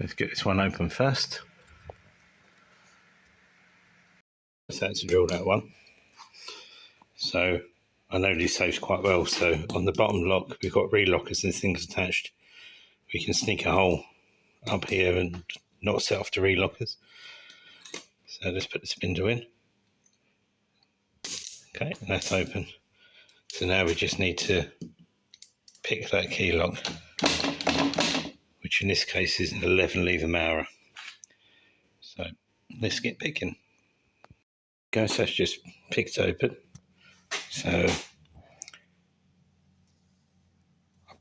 Let's get this one open first. So that's to drill that one. So I know these safes quite well. So on the bottom lock, we've got relockers and things attached. We can sneak a hole up here and not set off the relockers. So let's put the spindle in. Okay, that's open. So now we just need to pick that key lock, which in this case is an 11 lever Maurer. So let's get picking. Okay, so that's just picked open. So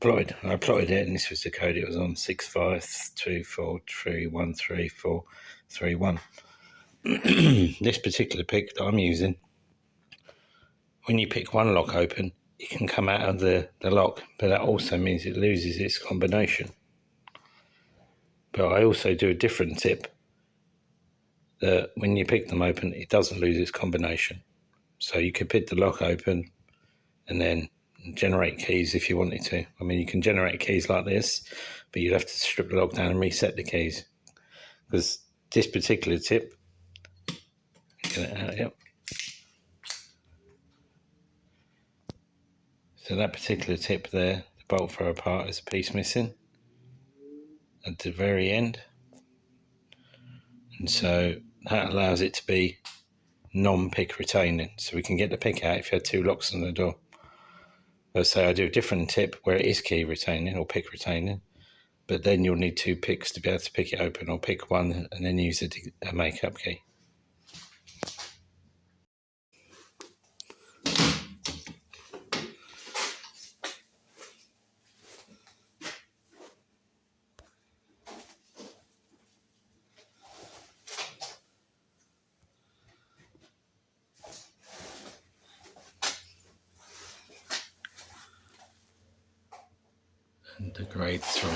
I plotted it, and this was the code it was on: 6524313431. This particular pick that I'm using, when you pick one lock open, it can come out of the lock, but that also means it loses its combination. But I also do a different tip that when you pick them open, it doesn't lose its combination. So you could pick the lock open and then generate keys if you wanted to. I mean, you can generate keys like this, but you'd have to strip the lock down and reset the keys. Because this particular tip, get it out, yep. So that particular tip there, the bolt thrower part, is a piece missing at the very end. And so that allows it to be non-pick retaining. So we can get the pick out if you had two locks on the door. But say I do a different tip where it is key retaining or pick retaining, but then you'll need two picks to be able to pick it open, or pick one and then use a make-up key. And the grade 3.